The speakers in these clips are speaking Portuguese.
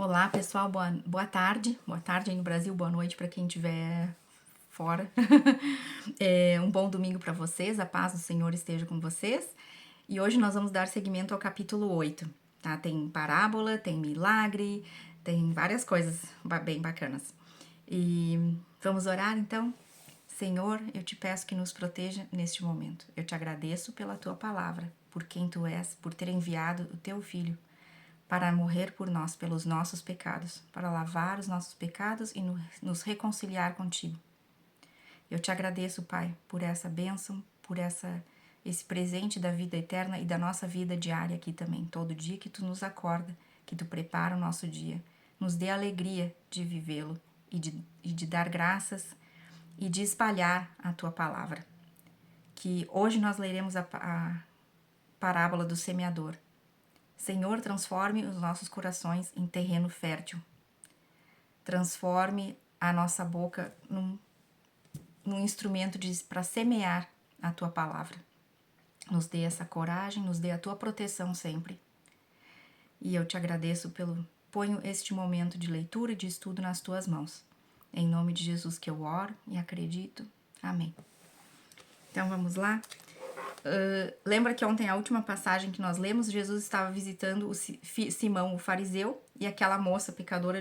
Olá, pessoal, boa tarde. Boa tarde aí no Brasil, boa noite para quem estiver fora. Um bom domingo para vocês, a paz do Senhor esteja com vocês. E hoje nós vamos dar seguimento ao capítulo 8, tá? Tem parábola, tem milagre, tem várias coisas bem bacanas. E vamos orar então? Senhor, eu te peço que nos proteja neste momento. Eu te agradeço pela tua palavra, por quem tu és, por ter enviado o teu filho para morrer por nós, pelos nossos pecados, para lavar os nossos pecados e nos reconciliar contigo. Eu te agradeço, Pai, por essa bênção, por esse presente da vida eterna e da nossa vida diária aqui também. Todo dia que tu nos acorda, que tu prepara o nosso dia, nos dê a alegria de vivê-lo e de dar graças e de espalhar a tua palavra. Que hoje nós leremos a parábola do semeador. Senhor, transforme os nossos corações em terreno fértil. Transforme a nossa boca num instrumento para semear a tua palavra. Nos dê essa coragem, nos dê a tua proteção sempre. E eu te agradeço ponho este momento de leitura e de estudo nas tuas mãos. Em nome de Jesus que eu oro e acredito. Amém. Então vamos lá? Lembra que ontem, a última passagem que nós lemos, Jesus estava visitando Simão, o fariseu, e aquela moça pecadora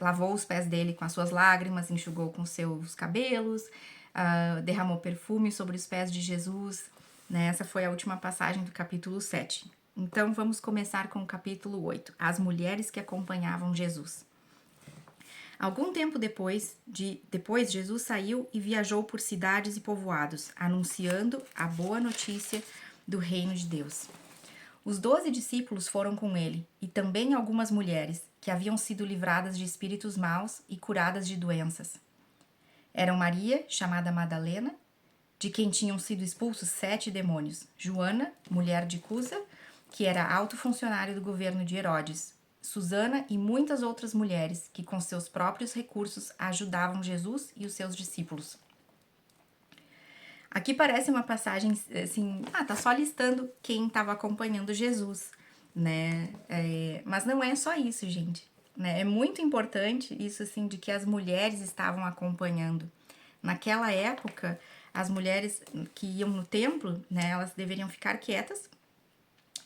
lavou os pés dele com as suas lágrimas, enxugou com seus cabelos, derramou perfume sobre os pés de Jesus. Né? Essa foi a última passagem do capítulo 7. Então vamos começar com o capítulo 8, as mulheres que acompanhavam Jesus. Algum tempo depois, Jesus saiu e viajou por cidades e povoados, anunciando a boa notícia do reino de Deus. Os 12 discípulos foram com ele, e também algumas mulheres, que haviam sido livradas de espíritos maus e curadas de doenças. Eram Maria, chamada Madalena, de quem tinham sido expulsos 7 demônios, Joana, mulher de Cusa, que era alto funcionário do governo de Herodes, Susana e muitas outras mulheres que com seus próprios recursos ajudavam Jesus e os seus discípulos. Aqui parece uma passagem assim, tá só listando quem estava acompanhando Jesus, né? Mas não é só isso, gente. Né? É muito importante isso assim de que as mulheres estavam acompanhando. Naquela época, as mulheres que iam no templo, né, elas deveriam ficar quietas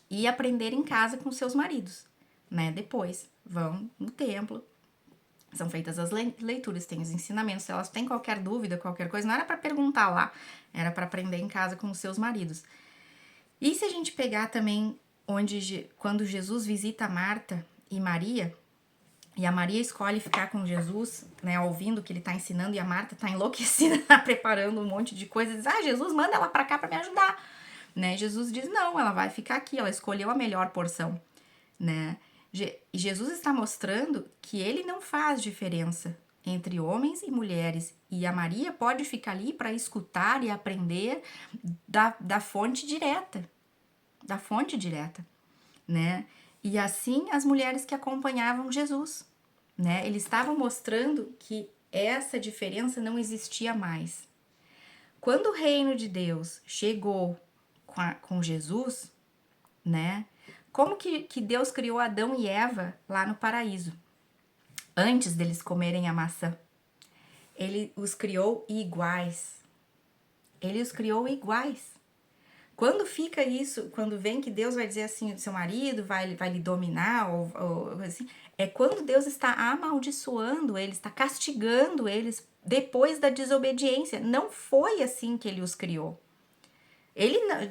e aprender em casa com seus maridos. Né? Depois vão no templo, são feitas as leituras, tem os ensinamentos. Se elas têm qualquer dúvida, qualquer coisa, não era para perguntar lá, era para aprender em casa com os seus maridos. E se a gente pegar também quando Jesus visita Marta e Maria, e a Maria escolhe ficar com Jesus, né, ouvindo o que ele está ensinando, e a Marta está enlouquecida, preparando um monte de coisas, diz, Jesus, manda ela para cá para me ajudar. Né? Jesus diz, não, ela vai ficar aqui, ela escolheu a melhor porção. Né? Jesus está mostrando que ele não faz diferença entre homens e mulheres, e a Maria pode ficar ali para escutar e aprender da fonte direta, né? E assim as mulheres que acompanhavam Jesus, né? Eles estavam mostrando que essa diferença não existia mais. Quando o reino de Deus chegou com Jesus, né? Como que Deus criou Adão e Eva lá no paraíso? Antes deles comerem a maçã. Ele os criou iguais. Quando fica isso, quando vem que Deus vai dizer assim, seu marido vai lhe dominar, ou assim, é quando Deus está amaldiçoando eles, está castigando eles depois da desobediência. Não foi assim que ele os criou.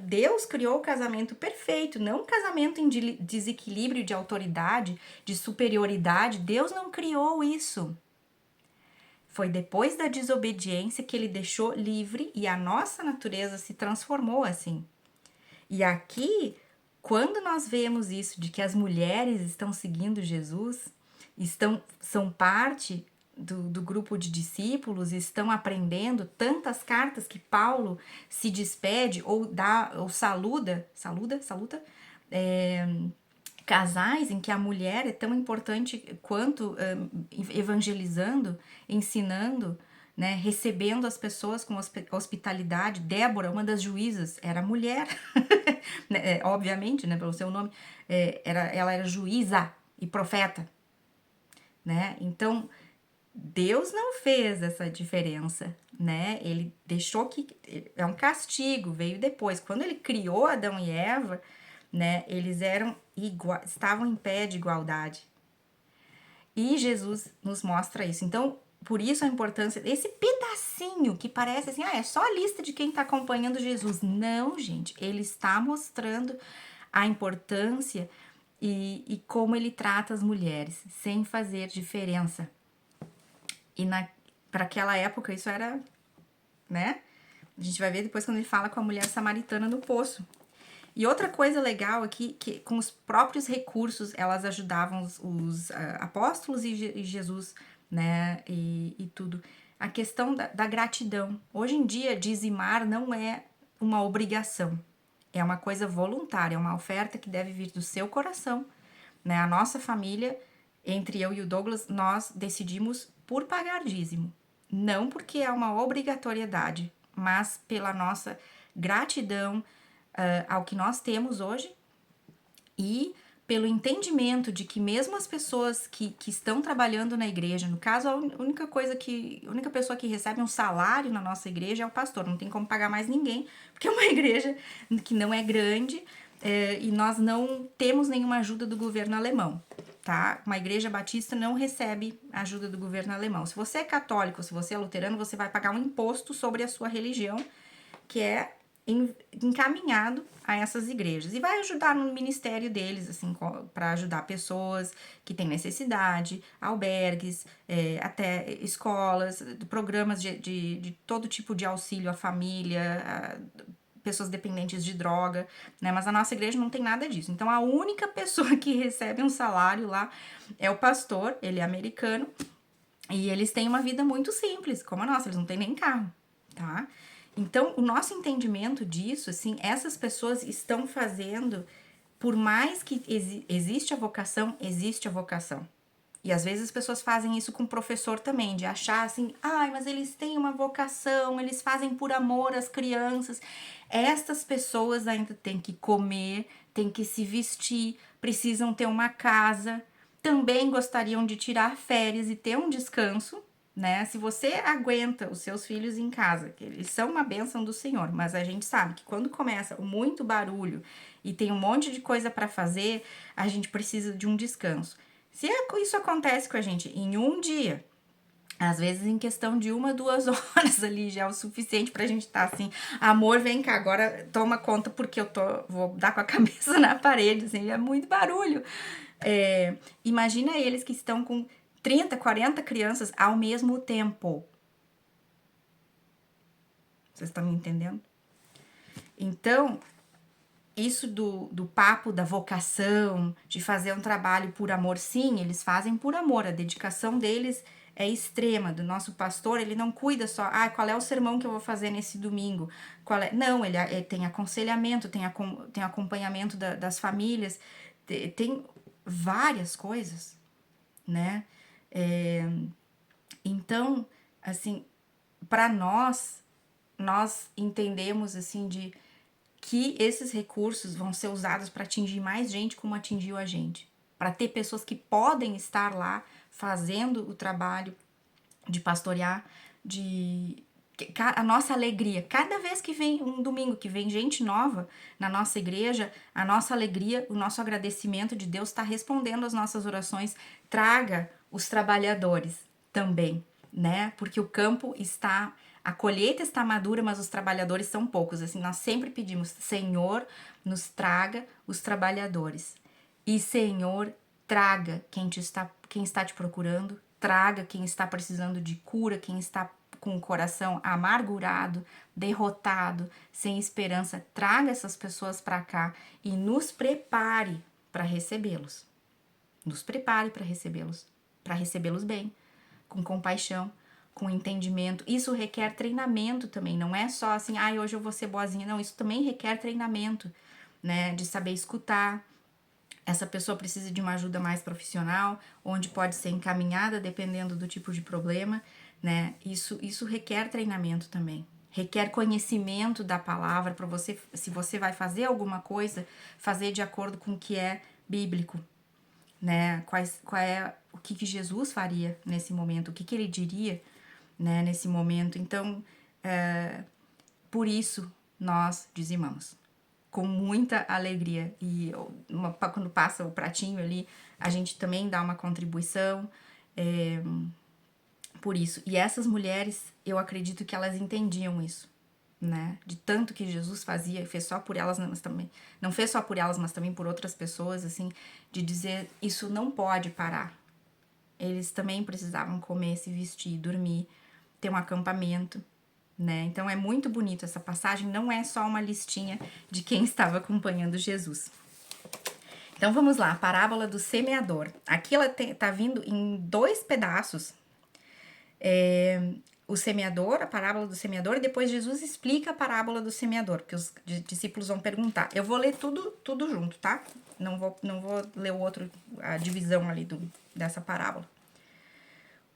Deus criou o casamento perfeito, não um casamento em desequilíbrio de autoridade, de superioridade. Deus não criou isso. Foi depois da desobediência que ele deixou livre e a nossa natureza se transformou assim. E aqui, quando nós vemos isso, de que as mulheres estão seguindo Jesus, são parte do grupo de discípulos, estão aprendendo tantas cartas que Paulo se despede ou saluda casais em que a mulher é tão importante quanto evangelizando, ensinando, né, recebendo as pessoas com hospitalidade. Débora, uma das juízas, era mulher, né, obviamente, né, pelo seu nome, ela era juíza. e profeta, né? Então, Deus não fez essa diferença, né? Ele deixou que... É um castigo, veio depois. Quando ele criou Adão e Eva, né? Eles eram estavam em pé de igualdade. E Jesus nos mostra isso. Então, por isso a importância desse pedacinho que parece assim, é só a lista de quem está acompanhando Jesus. Não, gente, ele está mostrando a importância e como ele trata as mulheres, sem fazer diferença. E para aquela época isso era, né? A gente vai ver depois quando ele fala com a mulher samaritana no poço. E outra coisa legal aqui, que com os próprios recursos elas ajudavam os apóstolos e Jesus, né, e tudo. A questão da gratidão. Hoje em dia, dizimar não é uma obrigação, é uma coisa voluntária, é uma oferta que deve vir do seu coração, né? A nossa família, entre eu e o Douglas, nós decidimos por pagar dízimo. Não porque é uma obrigatoriedade, mas pela nossa gratidão ao que nós temos hoje e pelo entendimento de que mesmo as pessoas que estão trabalhando na igreja, no caso, a única pessoa que recebe um salário na nossa igreja é o pastor, não tem como pagar mais ninguém, porque é uma igreja que não é grande e nós não temos nenhuma ajuda do governo alemão, tá? Uma igreja batista não recebe ajuda do governo alemão. Se você é católico, se você é luterano, você vai pagar um imposto sobre a sua religião, que é encaminhado a essas igrejas e vai ajudar no ministério deles, assim, para ajudar pessoas que têm necessidade, albergues, até escolas, programas de todo tipo de auxílio à família, pessoas dependentes de droga, né? Mas a nossa igreja não tem nada disso. Então a única pessoa que recebe um salário lá é o pastor, ele é americano, e eles têm uma vida muito simples, como a nossa, eles não têm nem carro, tá? Então, o nosso entendimento disso, assim, essas pessoas estão fazendo, por mais que existe a vocação, existe a vocação. E às vezes as pessoas fazem isso com o professor também, de achar assim, mas eles têm uma vocação, eles fazem por amor às crianças. Estas pessoas ainda têm que comer, têm que se vestir, precisam ter uma casa, também gostariam de tirar férias e ter um descanso, né? Se você aguenta os seus filhos em casa, que eles são uma bênção do Senhor, mas a gente sabe que quando começa muito barulho e tem um monte de coisa para fazer, a gente precisa de um descanso. Se isso acontece com a gente em um dia, às vezes em questão de 1, 2 horas ali já é o suficiente pra gente estar assim, amor, vem cá, agora toma conta porque vou dar com a cabeça na parede, assim, é muito barulho. Imagina eles que estão com 30, 40 crianças ao mesmo tempo. Vocês estão me entendendo? Então, isso do papo da vocação, de fazer um trabalho por amor, sim, eles fazem por amor, a dedicação deles é extrema. Do nosso pastor, ele não cuida só, qual é o sermão que eu vou fazer nesse domingo? Não, ele tem aconselhamento, tem acompanhamento das famílias, tem várias coisas, né? Então, assim, para nós entendemos, assim, de que esses recursos vão ser usados para atingir mais gente como atingiu a gente. Para ter pessoas que podem estar lá fazendo o trabalho de pastorear, a nossa alegria. Cada vez que vem um domingo, que vem gente nova na nossa igreja, a nossa alegria, o nosso agradecimento de Deus está respondendo às nossas orações. Traga os trabalhadores também, né? Porque o campo a colheita está madura, mas os trabalhadores são poucos. Assim, nós sempre pedimos, Senhor, nos traga os trabalhadores. E Senhor, traga quem está te procurando, traga quem está precisando de cura, quem está com o coração amargurado, derrotado, sem esperança. Traga essas pessoas para cá e nos prepare para recebê-los. Nos prepare para recebê-los bem, com compaixão, com entendimento. Isso requer treinamento também, não é só assim, hoje eu vou ser boazinha. Não, isso também requer treinamento, né, de saber escutar. Essa pessoa precisa de uma ajuda mais profissional, onde pode ser encaminhada dependendo do tipo de problema, né? Isso requer treinamento também. Requer conhecimento da palavra para você, se você vai fazer alguma coisa, fazer de acordo com o que é bíblico. né? O que Jesus faria nesse momento, o que ele diria, né, nesse momento. Então, por isso nós dizimamos com muita alegria. E quando passa o pratinho ali, a gente também dá uma contribuição. Por isso. E essas mulheres, eu acredito que elas entendiam isso, né? De tanto que Jesus fazia, e fez só por elas, mas também não fez só por elas, mas também por outras pessoas, assim, de dizer, isso não pode parar. Eles também precisavam comer, se vestir, dormir, ter um acampamento, né? Então é muito bonito essa passagem, não é só uma listinha de quem estava acompanhando Jesus. Então vamos lá, a parábola do semeador. Aqui ela tá vindo em 2 pedaços. O semeador, a parábola do semeador, e depois Jesus explica a parábola do semeador, porque os discípulos vão perguntar. Eu vou ler tudo junto, tá? Não vou ler a divisão ali dessa parábola.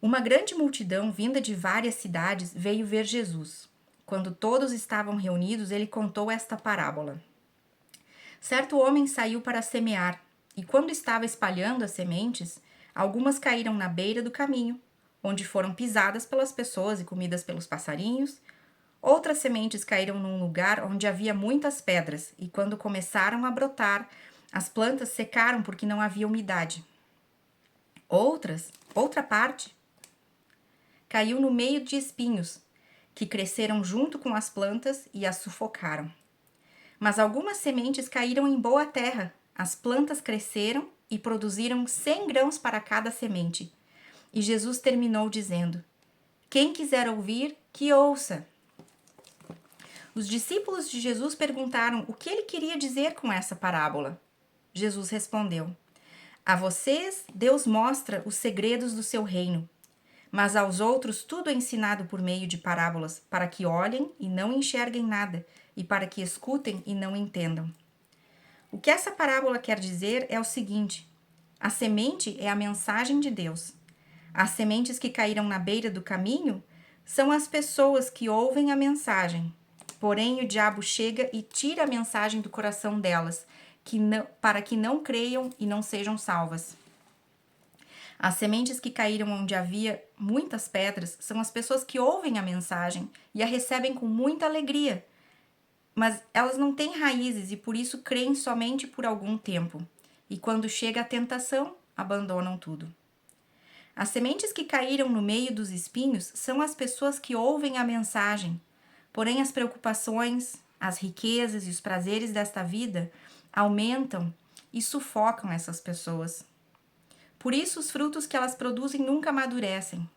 Uma grande multidão, vinda de várias cidades, veio ver Jesus. Quando todos estavam reunidos, ele contou esta parábola. Certo homem saiu para semear, e quando estava espalhando as sementes, algumas caíram na beira do caminho, onde foram pisadas pelas pessoas e comidas pelos passarinhos. Outras sementes caíram num lugar onde havia muitas pedras, e quando começaram a brotar, as plantas secaram porque não havia umidade. Outra parte, caiu no meio de espinhos, que cresceram junto com as plantas e as sufocaram. Mas algumas sementes caíram em boa terra. As plantas cresceram e produziram 100 grãos para cada semente. E Jesus terminou dizendo: quem quiser ouvir, que ouça. Os discípulos de Jesus perguntaram o que ele queria dizer com essa parábola. Jesus respondeu: a vocês, Deus mostra os segredos do seu reino, mas aos outros tudo é ensinado por meio de parábolas, para que olhem e não enxerguem nada, e para que escutem e não entendam. O que essa parábola quer dizer é o seguinte: a semente é a mensagem de Deus. As sementes que caíram na beira do caminho são as pessoas que ouvem a mensagem. Porém, o diabo chega e tira a mensagem do coração delas, para que não creiam e não sejam salvas. As sementes que caíram onde havia muitas pedras são as pessoas que ouvem a mensagem e a recebem com muita alegria, mas elas não têm raízes e por isso creem somente por algum tempo. E quando chega a tentação, abandonam tudo. As sementes que caíram no meio dos espinhos são as pessoas que ouvem a mensagem, porém as preocupações, as riquezas e os prazeres desta vida aumentam e sufocam essas pessoas. Por isso, os frutos que elas produzem nunca amadurecem.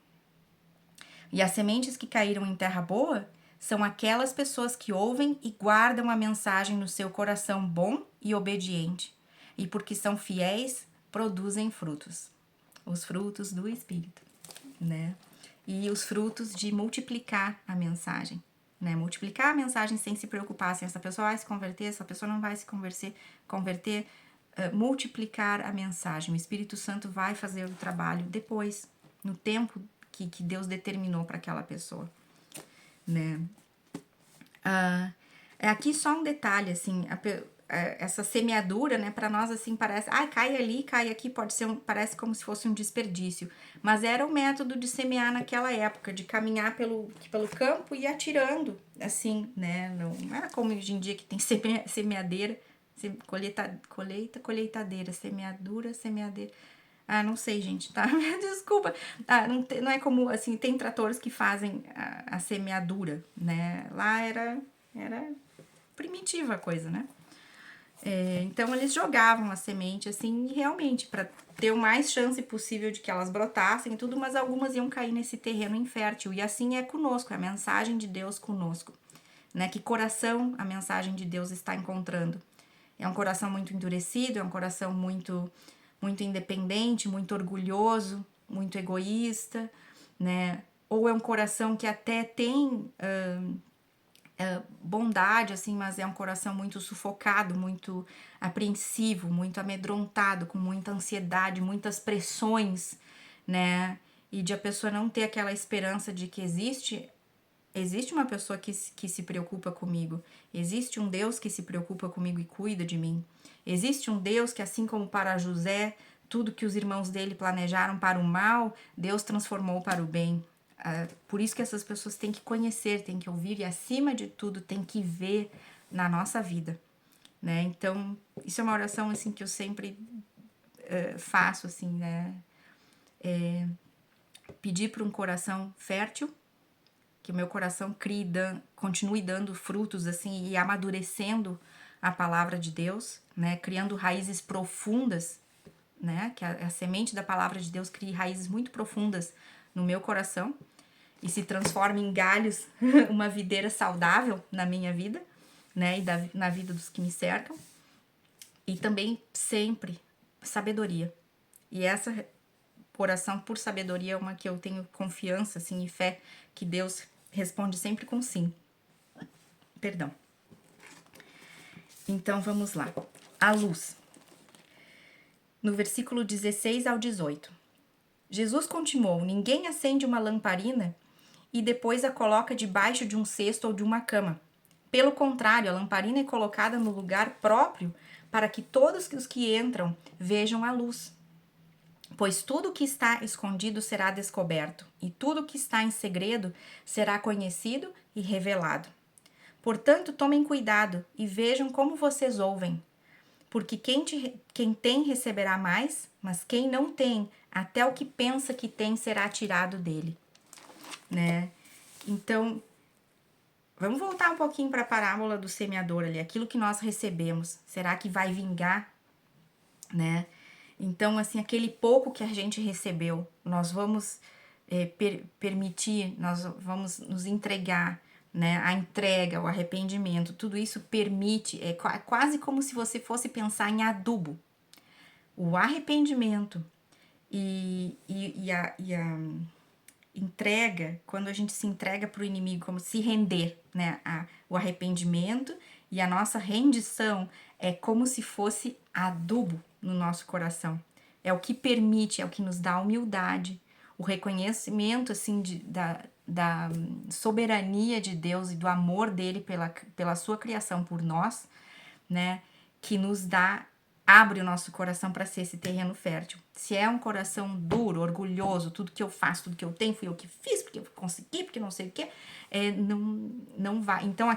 E as sementes que caíram em terra boa são aquelas pessoas que ouvem e guardam a mensagem no seu coração bom e obediente. E porque são fiéis, produzem frutos. Os frutos do Espírito, né? E os frutos de multiplicar a mensagem, né? Multiplicar a mensagem sem se preocupar se essa pessoa vai se converter, essa pessoa não vai se converter. Multiplicar a mensagem. O Espírito Santo vai fazer o trabalho depois, no tempo que Deus determinou para aquela pessoa, né? Aqui só um detalhe, assim, essa semeadura, né, para nós assim parece, cai ali, cai aqui, parece como se fosse um desperdício, mas era o método de semear naquela época, de caminhar pelo campo e ir atirando, assim, né, não era como hoje em dia que tem semeadeira, colheitadeira, semeadeira, não sei, gente, tá? Desculpa. Não é como, assim, tem tratores que fazem a semeadura, né? Lá era primitiva a coisa, né? Então, eles jogavam a semente, assim, realmente, para ter o mais chance possível de que elas brotassem e tudo, mas algumas iam cair nesse terreno infértil. E assim é conosco, é a mensagem de Deus conosco, né? Que coração a mensagem de Deus está encontrando? É um coração muito endurecido, é um coração muito independente, muito orgulhoso, muito egoísta, né? Ou é um coração que até tem bondade, assim, mas é um coração muito sufocado, muito apreensivo, muito amedrontado, com muita ansiedade, muitas pressões, né? E de a pessoa não ter aquela esperança de que existe uma pessoa que se preocupa comigo, existe um Deus que se preocupa comigo e cuida de mim, existe um Deus que, assim como para José, tudo que os irmãos dele planejaram para o mal, Deus transformou para o bem. Por isso que essas pessoas têm que conhecer, têm que ouvir e, acima de tudo, têm que ver na nossa vida, né? Então, isso é uma oração, assim, que eu sempre faço, assim, né? Pedir para um coração fértil, que o meu coração continue dando frutos, assim, e amadurecendo a palavra de Deus, né? Criando raízes profundas, né? Que a semente da palavra de Deus crie raízes muito profundas no meu coração e se transforme em galhos, uma videira saudável na minha vida, né? E na vida dos que me cercam. E também sempre sabedoria. E essa oração por sabedoria é uma que eu tenho confiança, assim, e fé que Deus responde sempre com sim. Perdão. Então vamos lá. A luz. No versículo 16 ao 18. Jesus continuou: ninguém acende uma lamparina e depois a coloca debaixo de um cesto ou de uma cama. Pelo contrário, a lamparina é colocada no lugar próprio para que todos os que entram vejam a luz. Pois tudo que está escondido será descoberto, e tudo que está em segredo será conhecido e revelado. Portanto, tomem cuidado e vejam como vocês ouvem. Porque quem tem receberá mais, mas quem não tem, até o que pensa que tem será tirado dele. Né? Então, vamos voltar um pouquinho para a parábola do semeador ali. Aquilo que nós recebemos, será que vai vingar? Né? Então, assim, aquele pouco que a gente recebeu, nós vamos permitir, nós vamos nos entregar, né? A entrega, o arrependimento, tudo isso permite, é quase como se você fosse pensar em adubo. O arrependimento e a entrega, quando a gente se entrega para o inimigo, como se render, né? O arrependimento e a nossa rendição é como se fosse adubo no nosso coração. É o que permite, é o que nos dá humildade, o reconhecimento, assim, da soberania de Deus e do amor dele pela sua criação por nós, né? Que nos abre o nosso coração para ser esse terreno fértil. Se é um coração duro, orgulhoso, tudo que eu faço, tudo que eu tenho, fui eu que fiz, porque eu consegui, porque não sei o que, não vai. Então,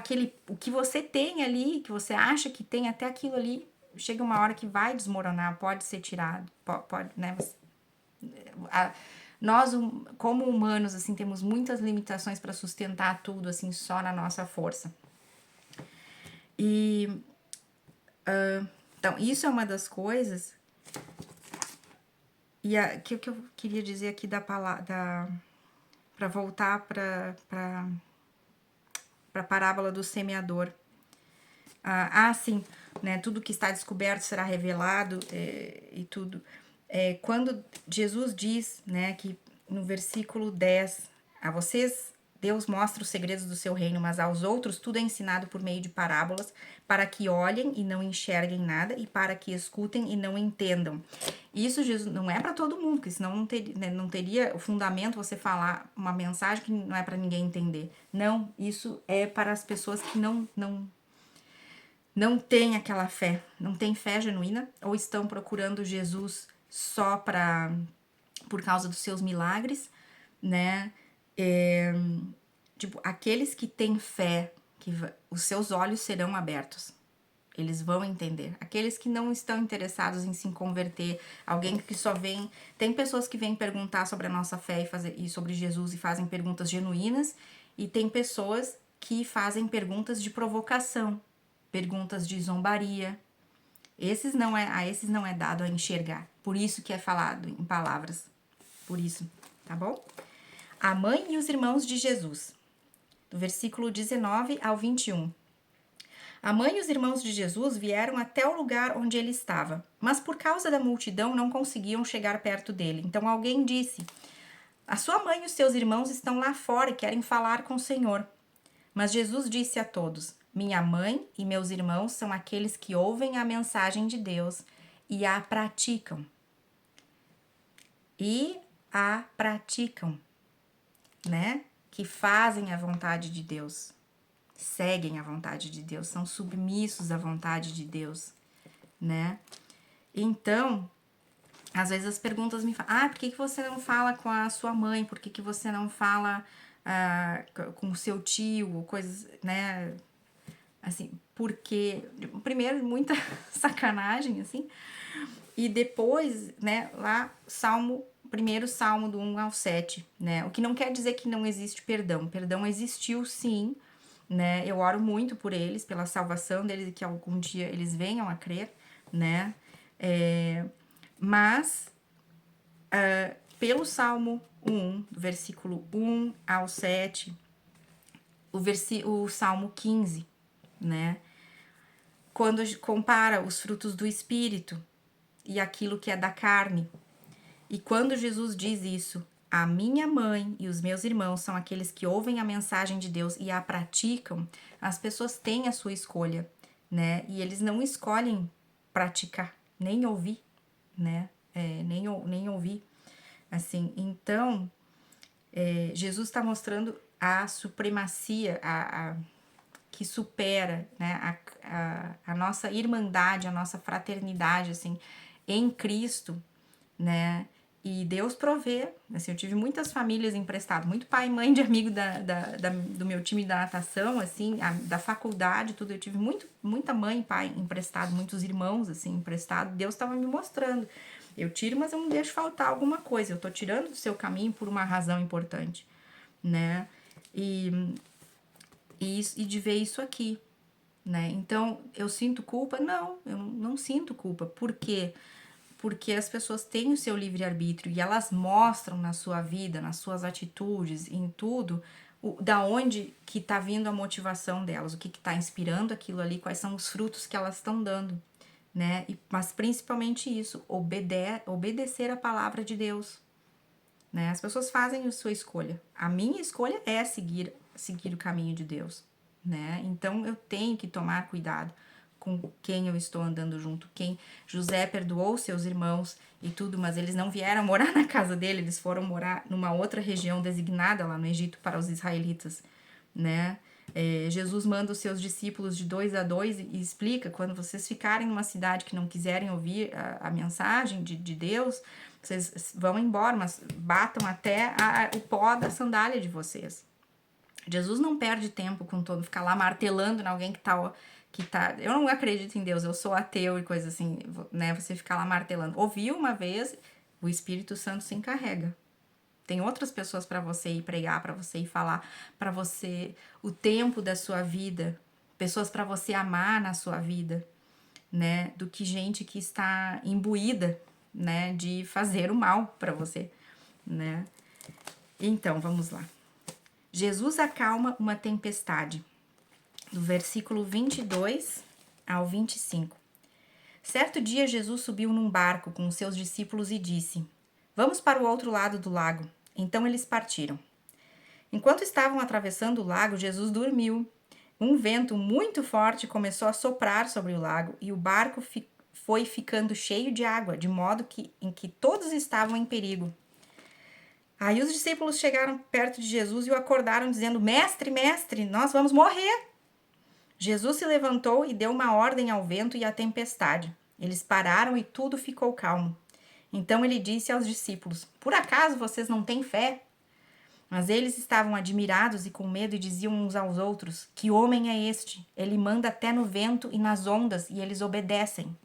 o que você tem ali, que você acha que tem, até aquilo ali, chega uma hora que vai desmoronar, pode ser tirado, pode, né? Nós, como humanos, assim, temos muitas limitações para sustentar tudo, assim, só na nossa força. Então, isso é uma das coisas. E o que eu queria dizer aqui para voltar para a parábola do semeador. Sim, né? Tudo que está descoberto será revelado e tudo. Quando Jesus diz, né, que no versículo 10, a vocês Deus mostra os segredos do seu reino, mas aos outros tudo é ensinado por meio de parábolas, para que olhem e não enxerguem nada, e para que escutem e não entendam. Isso Jesus não é para todo mundo, porque senão não teria o fundamento você falar uma mensagem que não é para ninguém entender. Não, isso é para as pessoas que não têm aquela fé, não têm fé genuína, ou estão procurando Jesus só por causa dos seus milagres, né? Tipo, aqueles que têm fé, que os seus olhos serão abertos. Eles vão entender. Aqueles que não estão interessados em se converter, alguém que só vem... Tem pessoas que vêm perguntar sobre a nossa fé e sobre Jesus e fazem perguntas genuínas, e tem pessoas que fazem perguntas de provocação, perguntas de zombaria. A esses não é dado a enxergar. Por isso que é falado em palavras. Por isso, tá bom? A mãe e os irmãos de Jesus. Do versículo 19 ao 21. A mãe e os irmãos de Jesus vieram até o lugar onde ele estava, mas por causa da multidão não conseguiam chegar perto dele. Então alguém disse: a sua mãe e os seus irmãos estão lá fora e querem falar com o Senhor. Mas Jesus disse a todos: minha mãe e meus irmãos são aqueles que ouvem a mensagem de Deus e a praticam. Né? Que fazem a vontade de Deus, seguem a vontade de Deus, são submissos à vontade de Deus, né? Então, Às vezes as perguntas me falam, por que você não fala com a sua mãe? Por que você não fala com o seu tio? Coisas, né? Assim, porque, primeiro, muita sacanagem, assim, e depois, né, lá, primeiro salmo do 1 ao 7, né, o que não quer dizer que não existe perdão, perdão existiu sim, né, eu oro muito por eles, pela salvação deles e que algum dia eles venham a crer, né, mas pelo salmo 1, do versículo 1 ao 7, o salmo 15, né, quando compara os frutos do Espírito e aquilo que é da carne. E quando Jesus diz isso, a minha mãe e os meus irmãos são aqueles que ouvem a mensagem de Deus e a praticam, as pessoas têm a sua escolha, né? E eles não escolhem praticar, nem ouvir, né? Nem ouvir, assim. Então, Jesus está mostrando a supremacia, que supera, né, a nossa irmandade, a nossa fraternidade, assim, em Cristo, né, e Deus provê, assim, eu tive muitas famílias emprestadas, muito pai e mãe de amigo do meu time da natação, assim, da faculdade, tudo, eu tive muita mãe e pai emprestado, muitos irmãos, assim, emprestado, Deus estava me mostrando, eu tiro, mas eu não deixo faltar alguma coisa, eu tô tirando do seu caminho por uma razão importante, né, e de ver isso aqui, né? Então, eu sinto culpa? Não, eu não sinto culpa. Por quê? Porque as pessoas têm o seu livre-arbítrio e elas mostram na sua vida, nas suas atitudes, em tudo, da onde que tá vindo a motivação delas, o que tá inspirando aquilo ali, quais são os frutos que elas estão dando, né? Mas principalmente isso, obedecer a palavra de Deus, né? As pessoas fazem a sua escolha. A minha escolha é seguir o caminho de Deus, né? Então eu tenho que tomar cuidado com quem eu estou andando junto. Quem José perdoou seus irmãos e tudo, mas eles não vieram morar na casa dele, eles foram morar numa outra região designada lá no Egito para os israelitas, né? Jesus manda os seus discípulos de 2 a 2 e explica, quando vocês ficarem numa cidade que não quiserem ouvir a mensagem de Deus, vocês vão embora, mas batam até o pó da sandália de vocês. Jesus não perde tempo com todo, ficar lá martelando em alguém que tá. Eu não acredito em Deus, eu sou ateu e coisa assim, né? Você ficar lá martelando. Ouviu uma vez, o Espírito Santo se encarrega. Tem outras pessoas para você ir pregar, para você ir falar, para você o tempo da sua vida, pessoas para você amar na sua vida, né? Do que gente que está imbuída, né? De fazer o mal para você, né? Então, vamos lá. Jesus acalma uma tempestade. Do versículo 22 ao 25. Certo dia, Jesus subiu num barco com os seus discípulos e disse: Vamos para o outro lado do lago. Então eles partiram. Enquanto estavam atravessando o lago, Jesus dormiu. Um vento muito forte começou a soprar sobre o lago e o barco foi ficando cheio de água, de modo em que todos estavam em perigo. Aí os discípulos chegaram perto de Jesus e o acordaram, dizendo: Mestre, mestre, nós vamos morrer. Jesus se levantou e deu uma ordem ao vento e à tempestade. Eles pararam e tudo ficou calmo. Então ele disse aos discípulos: Por acaso vocês não têm fé? Mas eles estavam admirados e com medo e diziam uns aos outros: Que homem é este? Ele manda até no vento e nas ondas e eles obedecem.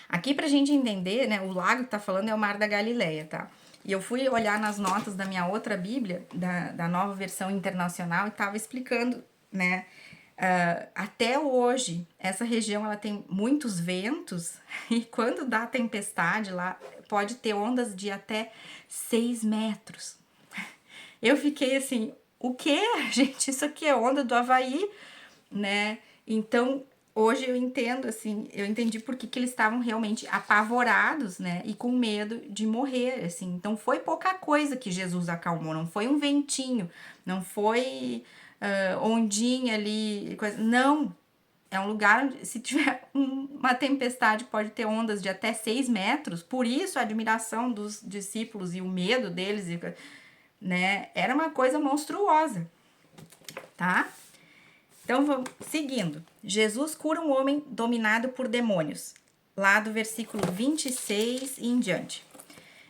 Aqui pra gente entender, né, o lago que tá falando é o Mar da Galileia, tá? E eu fui olhar nas notas da minha outra Bíblia, da nova versão internacional, e tava explicando, né, até hoje, essa região ela tem muitos ventos e quando dá tempestade lá, pode ter ondas de até 6 metros. Eu fiquei assim, o quê? Gente, isso aqui é onda do Havaí, né? Então, hoje eu entendo, assim, eu entendi por que eles estavam realmente apavorados, né? E com medo de morrer, assim. Então, foi pouca coisa que Jesus acalmou, não foi um ventinho, não foi ondinha ali, coisa. Não, é um lugar onde, se tiver uma tempestade, pode ter ondas de até 6 metros. Por isso, a admiração dos discípulos e o medo deles, né? Era uma coisa monstruosa, tá? Então, vamos seguindo. Jesus cura um homem dominado por demônios. lá do versículo 26 e em diante.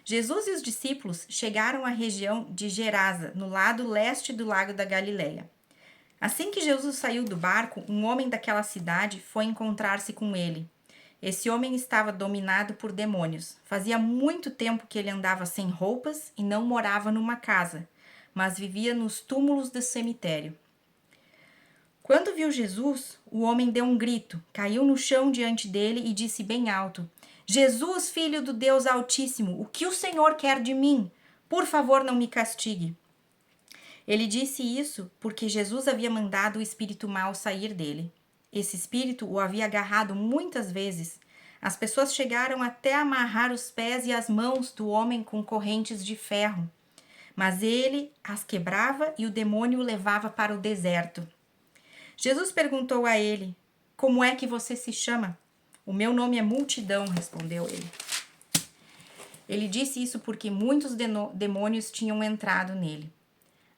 Jesus e os discípulos chegaram à região de Gerasa, no lado leste do lago da Galileia. Assim que Jesus saiu do barco, um homem daquela cidade foi encontrar-se com ele. Esse homem estava dominado por demônios. Fazia muito tempo que ele andava sem roupas e não morava numa casa, mas vivia nos túmulos do cemitério. Quando viu Jesus, o homem deu um grito, caiu no chão diante dele e disse bem alto: Jesus, filho do Deus Altíssimo, o que o Senhor quer de mim? Por favor, não me castigue. Ele disse isso porque Jesus havia mandado o espírito mau sair dele. Esse espírito o havia agarrado muitas vezes. As pessoas chegaram até a amarrar os pés e as mãos do homem com correntes de ferro. Mas ele as quebrava e o demônio o levava para o deserto. Jesus perguntou a ele: Como é que você se chama? O meu nome é Multidão, respondeu ele. Ele disse isso porque muitos demônios tinham entrado nele.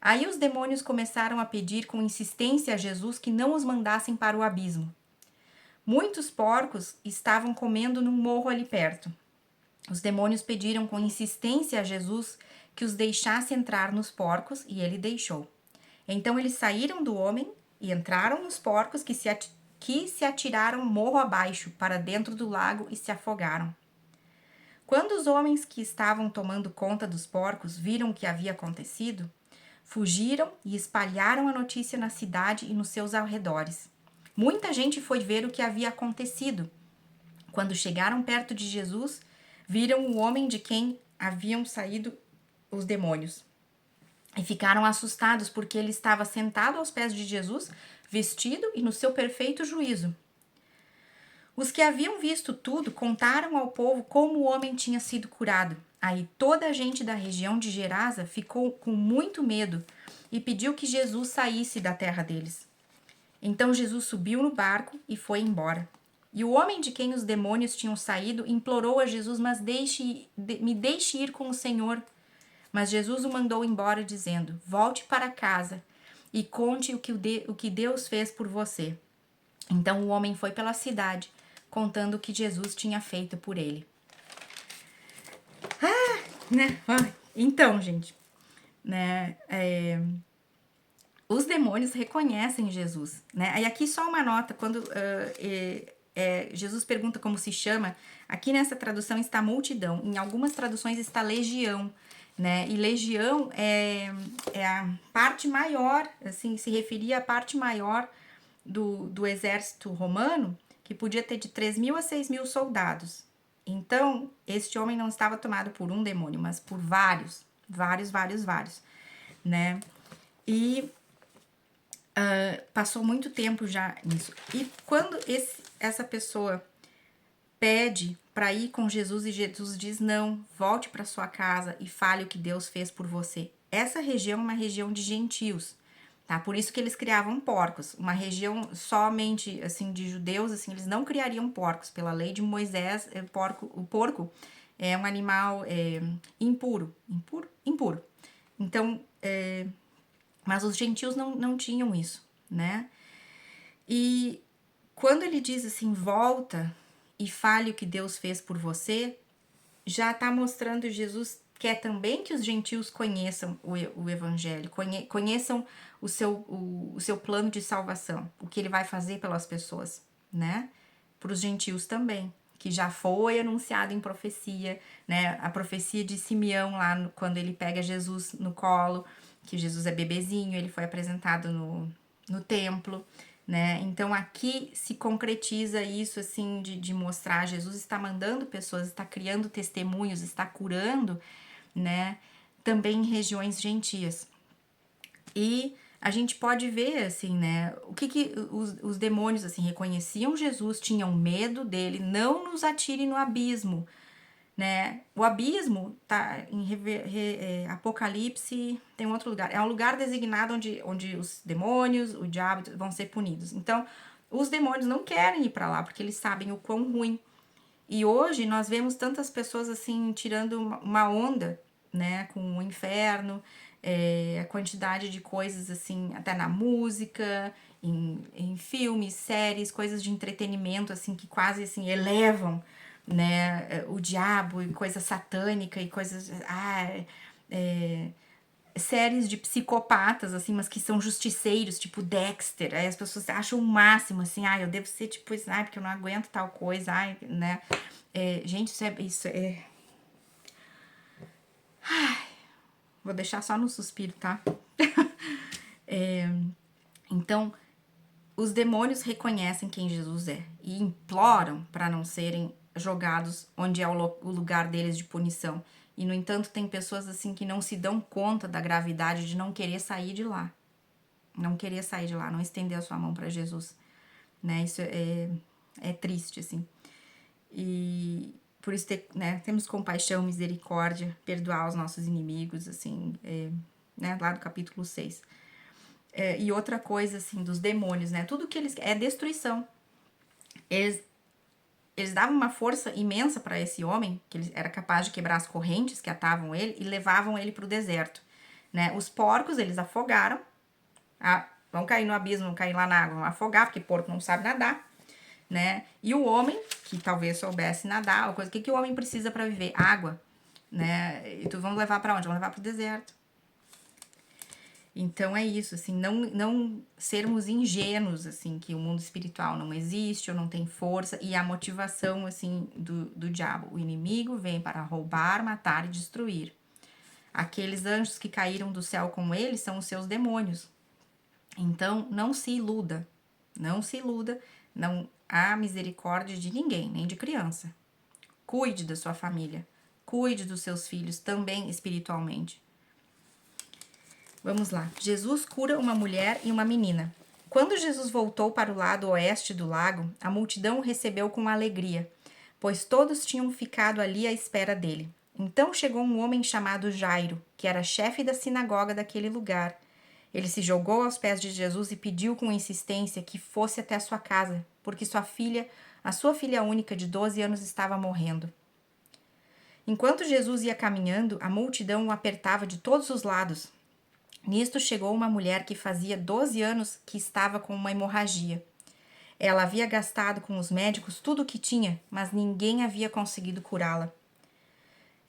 Aí os demônios começaram a pedir com insistência a Jesus que não os mandassem para o abismo. Muitos porcos estavam comendo num morro ali perto. Os demônios pediram com insistência a Jesus que os deixasse entrar nos porcos e ele deixou. Então eles saíram do homem e entraram nos porcos que se atiraram morro abaixo para dentro do lago e se afogaram. Quando os homens que estavam tomando conta dos porcos viram o que havia acontecido, fugiram e espalharam a notícia na cidade e nos seus arredores. Muita gente foi ver o que havia acontecido. Quando chegaram perto de Jesus, viram o homem de quem haviam saído os demônios. E ficaram assustados porque ele estava sentado aos pés de Jesus, vestido e no seu perfeito juízo. Os que haviam visto tudo contaram ao povo como o homem tinha sido curado. Aí toda a gente da região de Gerasa ficou com muito medo e pediu que Jesus saísse da terra deles. Então Jesus subiu no barco e foi embora. E o homem de quem os demônios tinham saído implorou a Jesus: Mas me deixe ir com o Senhor. Mas Jesus o mandou embora, dizendo: Volte para casa e conte o que Deus fez por você. Então o homem foi pela cidade, contando o que Jesus tinha feito por ele. Então, gente, né? Os demônios reconhecem Jesus, né? E aqui só uma nota, quando Jesus pergunta como se chama, aqui nessa tradução está multidão, em algumas traduções está legião, né? E legião é a parte maior, assim, se referia à parte maior do exército romano, que podia ter de 3.000 a 6.000 soldados. Então, este homem não estava tomado por um demônio, mas por vários, né? E passou muito tempo já nisso. E quando essa pessoa pede para ir com Jesus e Jesus diz: não, volte para sua casa e fale o que Deus fez por você. Essa região é uma região de gentios, tá? Por isso que eles criavam porcos. Uma região somente assim de judeus, assim, eles não criariam porcos. Pela lei de Moisés, o porco é um animal impuro. Então, mas os gentios não tinham isso, né? E quando ele diz assim, volta e fale o que Deus fez por você, já está mostrando Jesus quer também que os gentios conheçam o evangelho, conheçam o seu plano de salvação, o que ele vai fazer pelas pessoas, né? Para os gentios também, que já foi anunciado em profecia, né? A profecia de Simeão lá, quando ele pega Jesus no colo, que Jesus é bebezinho, ele foi apresentado no templo, né? Então aqui se concretiza isso, assim, de mostrar Jesus está mandando pessoas, está criando testemunhos, está curando, né? Também em regiões gentias. E a gente pode ver, assim, né? O que os demônios, assim, reconheciam Jesus, tinham medo dele, não nos atire no abismo, né? O abismo tá em Apocalipse, tem um outro lugar. É um lugar designado onde os demônios, o diabo vão ser punidos. Então, os demônios não querem ir para lá porque eles sabem o quão ruim. E hoje nós vemos tantas pessoas assim tirando uma onda, né, com o inferno, a quantidade de coisas assim, até na música, em filmes, séries, coisas de entretenimento assim que quase assim elevam né? O diabo e coisa satânica e coisas... séries de psicopatas, assim, mas que são justiceiros, tipo Dexter. Aí as pessoas acham o máximo, assim, eu devo ser tipo isso, porque eu não aguento tal coisa, né? Gente, isso é... Vou deixar só no suspiro, tá? Então, os demônios reconhecem quem Jesus é e imploram para não serem jogados onde é o lugar deles de punição. E, no entanto, tem pessoas assim que não se dão conta da gravidade de não querer sair de lá. Não querer sair de lá, não estender a sua mão para Jesus. Né? Isso é triste, assim. E por isso temos compaixão, misericórdia, perdoar os nossos inimigos, assim, né? Lá do capítulo 6. E outra coisa, assim, dos demônios, né? Tudo que eles... é destruição. Eles davam uma força imensa para esse homem, que ele era capaz de quebrar as correntes que atavam ele e levavam ele para o deserto, né? Os porcos, eles afogaram. Vão cair no abismo, vão cair lá na água, vão afogar, porque porco não sabe nadar, né? E o homem, que talvez soubesse nadar, o que o homem precisa para viver? Água, né? E vamos levar para onde? Vamos levar para o deserto. Então é isso, assim, não sermos ingênuos, assim, que o mundo espiritual não existe ou não tem força, e a motivação, assim, do diabo. O inimigo vem para roubar, matar e destruir. Aqueles anjos que caíram do céu com ele são os seus demônios. Então, não se iluda, não há misericórdia de ninguém, nem de criança. Cuide da sua família, cuide dos seus filhos também espiritualmente. Vamos lá. Jesus cura uma mulher e uma menina. Quando Jesus voltou para o lado oeste do lago, a multidão o recebeu com alegria, pois todos tinham ficado ali à espera dele. Então chegou um homem chamado Jairo, que era chefe da sinagoga daquele lugar. Ele se jogou aos pés de Jesus e pediu com insistência que fosse até sua casa, porque a sua filha única de 12 anos estava morrendo. Enquanto Jesus ia caminhando, a multidão o apertava de todos os lados. Nisto chegou uma mulher que fazia 12 anos que estava com uma hemorragia. Ela havia gastado com os médicos tudo o que tinha, mas ninguém havia conseguido curá-la.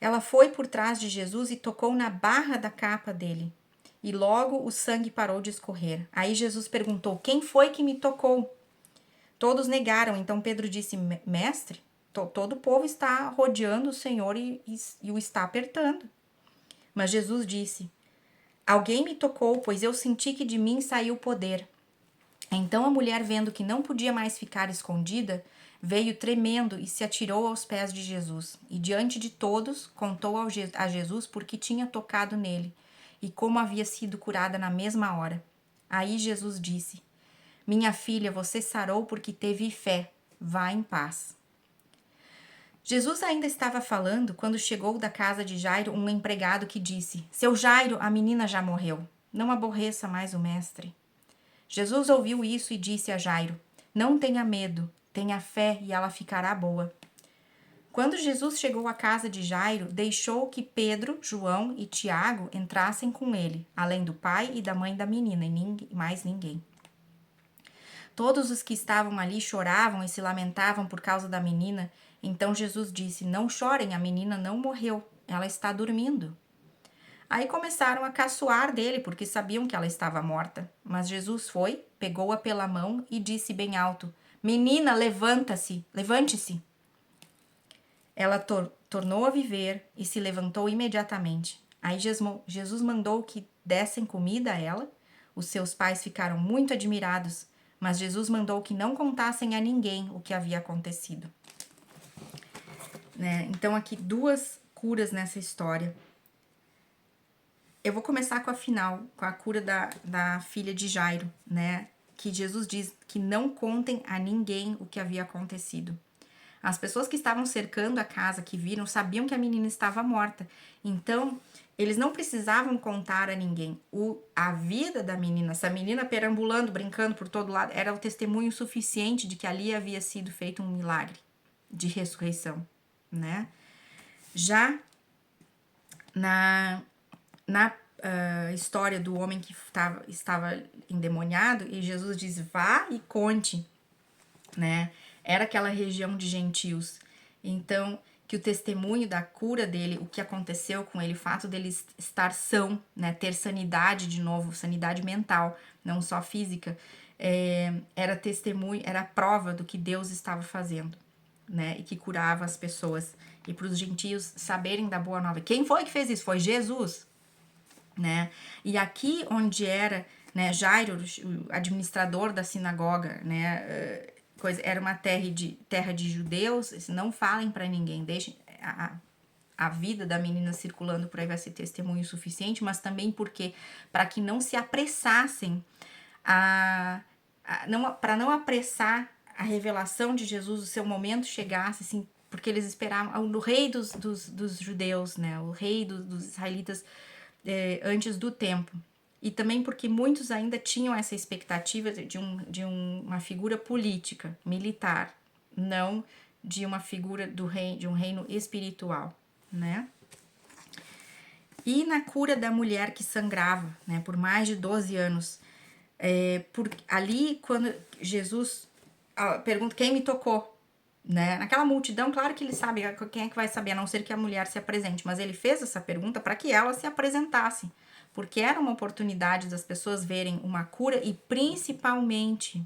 Ela foi por trás de Jesus e tocou na barra da capa dele. E logo o sangue parou de escorrer. Aí Jesus perguntou: quem foi que me tocou? Todos negaram. Então Pedro disse: mestre, todo o povo está rodeando o Senhor e o está apertando. Mas Jesus disse: alguém me tocou, pois eu senti que de mim saiu poder. Então a mulher, vendo que não podia mais ficar escondida, veio tremendo e se atirou aos pés de Jesus. E diante de todos, contou a Jesus por que tinha tocado nele e como havia sido curada na mesma hora. Aí Jesus disse: minha filha, você sarou porque teve fé. Vá em paz. Jesus ainda estava falando quando chegou da casa de Jairo um empregado que disse: seu Jairo, a menina já morreu. Não aborreça mais o mestre. Jesus ouviu isso e disse a Jairo: não tenha medo, tenha fé e ela ficará boa. Quando Jesus chegou à casa de Jairo, deixou que Pedro, João e Tiago entrassem com ele, além do pai e da mãe da menina, e mais ninguém. Todos os que estavam ali choravam e se lamentavam por causa da menina. Então Jesus disse: não chorem, a menina não morreu, ela está dormindo. Aí começaram a caçoar dele, porque sabiam que ela estava morta. Mas Jesus foi, pegou-a pela mão e disse bem alto: menina, levante-se. Ela tornou a viver e se levantou imediatamente. Aí Jesus mandou que dessem comida a ela. Os seus pais ficaram muito admirados, mas Jesus mandou que não contassem a ninguém o que havia acontecido. Né? Então, aqui 2 curas nessa história. Eu vou começar com a final, com a cura da filha de Jairo, né? Que Jesus diz que não contem a ninguém o que havia acontecido. As pessoas que estavam cercando a casa, que viram, sabiam que a menina estava morta. Então, eles não precisavam contar a ninguém. A vida da menina, essa menina perambulando, brincando por todo lado, era o testemunho suficiente de que ali havia sido feito um milagre de ressurreição, né? Já na história do homem que estava endemoniado, e Jesus diz: vá e conte, né? Era aquela região de gentios. Então, que o testemunho da cura dele, o que aconteceu com ele, o fato dele estar são, né, ter sanidade de novo, sanidade mental, não só física, era testemunho, era prova do que Deus estava fazendo, né, e que curava as pessoas. E para os gentios saberem da boa nova. Quem foi que fez isso? Foi Jesus, né? E aqui onde era, né, Jairo, o administrador da sinagoga, né, era uma terra de judeus, não falem para ninguém, deixem a vida da menina circulando por aí, vai ser testemunho suficiente, mas também porque para que não se apressassem para não apressar a revelação de Jesus, o seu momento chegasse, assim, porque eles esperavam o rei dos judeus, né, o rei dos israelitas antes do tempo. E também porque muitos ainda tinham essa expectativa de uma figura política, militar, não de uma figura de um reino espiritual, né? E na cura da mulher que sangrava, né, por mais de 12 anos, ali quando Jesus pergunta quem me tocou, né? Naquela multidão, claro que ele sabe, quem é que vai saber, a não ser que a mulher se apresente, mas ele fez essa pergunta para que ela se apresentasse, porque era uma oportunidade das pessoas verem uma cura e principalmente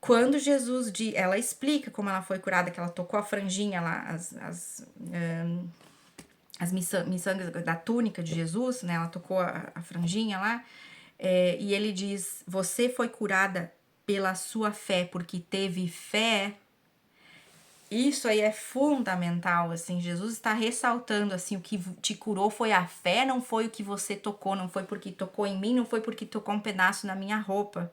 quando Jesus ela explica como ela foi curada, que ela tocou a franjinha lá, as miçangas da túnica de Jesus, né? Ela tocou a franjinha lá, e ele diz: você foi curada pela sua fé, porque teve fé. Isso aí é fundamental, assim, Jesus está ressaltando, assim, o que te curou foi a fé, não foi o que você tocou, não foi porque tocou em mim, não foi porque tocou um pedaço na minha roupa.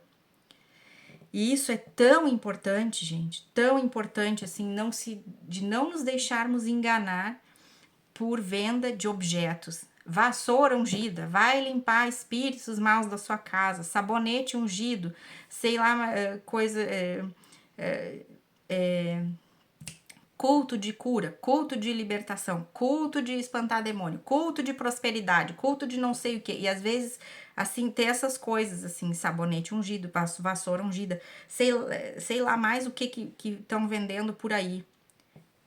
E isso é tão importante, gente, tão importante, assim, de não nos deixarmos enganar por venda de objetos. Vassoura ungida, vai limpar espíritos maus da sua casa, sabonete ungido, sei lá, coisa... culto de cura, culto de libertação, culto de espantar demônio, culto de prosperidade, culto de não sei o que. E às vezes, assim, ter essas coisas, assim, sabonete ungido, vassoura ungida, sei lá mais o que estão vendendo por aí.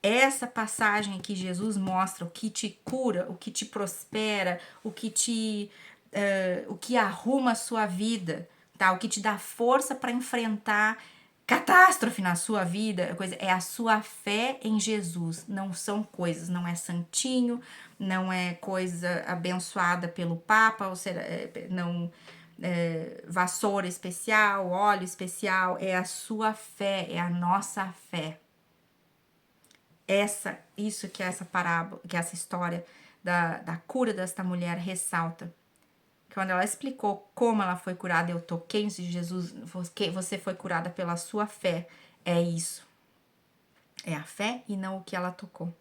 Essa passagem que Jesus mostra, o que te cura, o que te prospera, o que arruma a sua vida, tá? O que te dá força para enfrentar catástrofe na sua vida, é a sua fé em Jesus. Não são coisas, não é santinho, não é coisa abençoada pelo Papa, ou seja, não vassoura especial, óleo especial, é a sua fé, é a nossa fé. Isso que essa parábola, que essa história da cura desta mulher ressalta. Quando ela explicou como ela foi curada, eu toquei em Jesus, você foi curada pela sua fé. É isso. É a fé e não o que ela tocou.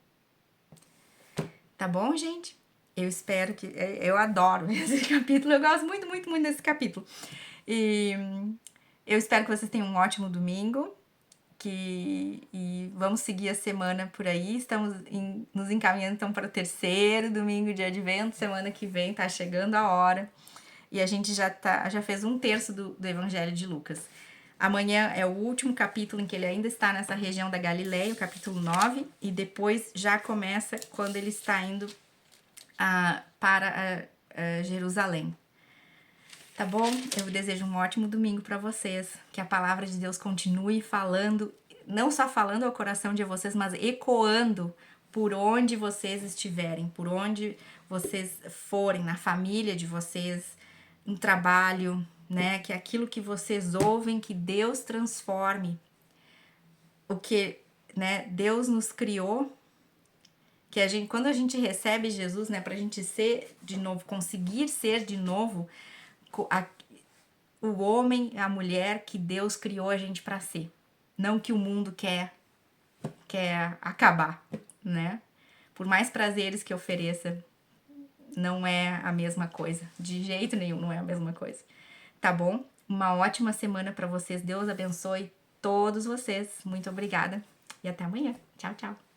Tá bom, gente? Eu espero que... Eu adoro esse capítulo, eu gosto muito, muito, muito desse capítulo. E eu espero que vocês tenham um ótimo domingo. E vamos seguir a semana por aí. Estamos nos encaminhando então para o terceiro domingo de Advento. Semana que vem tá chegando a hora. E a gente já fez um terço do Evangelho de Lucas. Amanhã é o último capítulo em que ele ainda está nessa região da Galileia, o capítulo 9. E depois já começa quando ele está indo para Jerusalém. Tá bom? Eu desejo um ótimo domingo para vocês. Que a palavra de Deus continue falando, não só falando ao coração de vocês, mas ecoando por onde vocês estiverem, por onde vocês forem, na família de vocês, no trabalho, né? Que aquilo que vocês ouvem, que Deus transforme. O que, né, Deus nos criou, que quando a gente recebe Jesus, né, pra gente ser de novo, conseguir ser de novo, o homem, a mulher que Deus criou a gente para ser. Não que o mundo quer acabar, né? Por mais prazeres que ofereça, não é a mesma coisa. De jeito nenhum, não é a mesma coisa. Tá bom? Uma ótima semana para vocês. Deus abençoe todos vocês. Muito obrigada e até amanhã. Tchau, tchau.